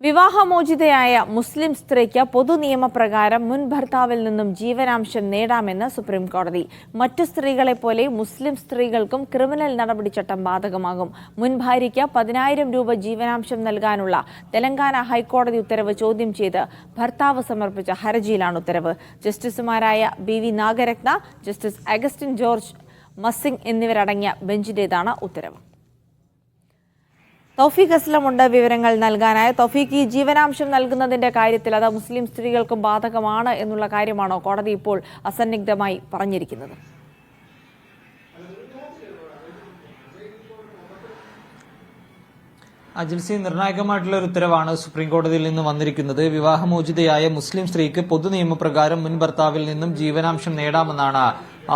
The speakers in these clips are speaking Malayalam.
വിവാഹമോചിതയായ മുസ്ലിം സ്ത്രീക്ക് പൊതുനിയമപ്രകാരം മുൻ ഭർത്താവിൽ നിന്നും ജീവനാംശം നേടാമെന്ന് സുപ്രീം കോടതി. മറ്റു സ്ത്രീകളെപ്പോലെ മുസ്ലിം സ്ത്രീകൾക്കും ക്രിമിനൽ നടപടിച്ചട്ടം ബാധകമാകും. മുൻ ഭാര്യയ്ക്ക് 10,000 രൂപ ജീവനാംശം നൽകാനുള്ള തെലങ്കാന ഹൈക്കോടതി ഉത്തരവ് ചോദ്യം ചെയ്ത് ഭർത്താവ് സമർപ്പിച്ച ഹർജിയിലാണ് ഉത്തരവ്. ജസ്റ്റിസുമാരായ BV നാഗരത്ന, ജസ്റ്റിസ് അഗസ്റ്റിൻ ജോർജ് മസിംഗ് എന്നിവരടങ്ങിയ ബെഞ്ചിന്റേതാണ് ഉത്തരവ്. തൗഫീഖ് അസ്ലമുണ്ട് വിവരങ്ങൾ നൽകാനായി. തൗഫീഖ്, ഈ ജീവനാംശം നൽകുന്നതിന്റെ കാര്യത്തിൽ അത് മുസ്ലിം സ്ത്രീകൾക്കും ബാധകമാണ് എന്നുള്ള കാര്യമാണോ കോടതി ഇപ്പോൾ അസന്നിഗ്ധമായി പറഞ്ഞിരിക്കുന്നത്? അജിൽസി, നിർണായകമായിട്ടുള്ള ഒരു ഉത്തരവാണ് സുപ്രീം കോടതിയിൽ നിന്ന് വന്നിരിക്കുന്നത്. വിവാഹമോചിതയായ മുസ്ലിം സ്ത്രീക്ക് പൊതുനിയമപ്രകാരം മുൻ ഭർത്താവിൽ നിന്നും ജീവനാംശം നേടാമെന്നാണ്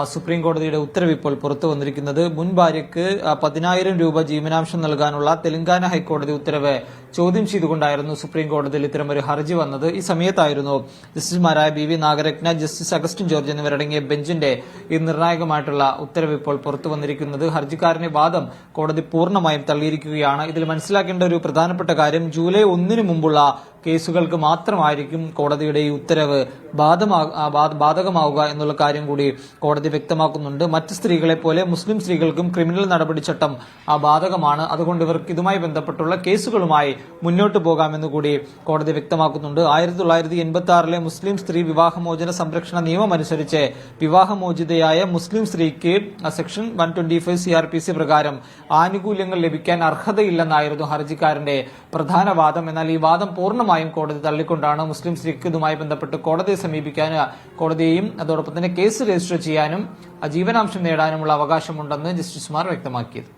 സുപ്രീം കോടതിയുടെ ഉത്തരവ് ഇപ്പോൾ പുറത്തു വന്നിരിക്കുന്നത്. മുൻ ഭാര്യയ്ക്ക് 10,000 രൂപ ജീവനാംശം നൽകാനുള്ള തെലങ്കാന ഹൈക്കോടതി ഉത്തരവ് ചോദ്യം ചെയ്തുകൊണ്ടായിരുന്നു സുപ്രീം കോടതിയിൽ ഇത്തരമൊരു ഹർജി വന്നത്. ഈ സമയത്തായിരുന്നു ജസ്റ്റിസുമാരായ BV Nagarathna, justice Augustine George എന്നിവരടങ്ങിയ ബെഞ്ചിന്റെ ഈ നിർണായകമായിട്ടുള്ള ഉത്തരവ് ഇപ്പോൾ പുറത്തു വന്നിരിക്കുന്നത്. ഹർജിക്കാരന്റെ വാദം കോടതി പൂർണ്ണമായും തള്ളിയിരിക്കുകയാണ്. ഇതിൽ മനസ്സിലാക്കേണ്ട ഒരു പ്രധാനപ്പെട്ട കാര്യം, ജൂലൈ 1 മുമ്പുള്ള കേസുകൾക്ക് മാത്രമായിരിക്കും കോടതിയുടെ ഈ ഉത്തരവ് ബാധകമാവുക എന്നുള്ള കാര്യം കൂടി കോടതി വ്യക്തമാക്കുന്നുണ്ട്. മറ്റ് സ്ത്രീകളെ പോലെ മുസ്ലിം സ്ത്രീകൾക്കും ക്രിമിനൽ നടപടിച്ചട്ടം ബാധകമാണ്. അതുകൊണ്ട് ഇവർക്ക് ഇതുമായി ബന്ധപ്പെട്ടുള്ള കേസുകളുമായി മുന്നോട്ട് പോകാമെന്ന് കൂടി കോടതി വ്യക്തമാക്കുന്നുണ്ട്. 1986 മുസ്ലിം സ്ത്രീ വിവാഹമോചന സംരക്ഷണ നിയമം അനുസരിച്ച് വിവാഹമോചിതയായ മുസ്ലിം സ്ത്രീക്ക് സെക്ഷൻ 125 CRPC പ്രകാരം ആനുകൂല്യങ്ങൾ ലഭിക്കാൻ അർഹതയില്ലെന്നായിരുന്നു ഹർജിക്കാരന്റെ പ്രധാന വാദം. എന്നാൽ ഈ വാദം പൂർണ്ണമായും കോടതി തള്ളിക്കൊണ്ടാണ് മുസ്ലിം സ്ത്രീക്ക് ഇതുമായി ബന്ധപ്പെട്ട് കോടതിയെ സമീപിക്കാൻ, കോടതിയെയും അതോടൊപ്പം തന്നെ കേസ് രജിസ്റ്റർ ചെയ്യാനും ജീവനാംശം നേടാനുമുള്ള അവകാശമുണ്ടെന്ന് ജസ്റ്റിസുമാർ വ്യക്തമാക്കിയത്.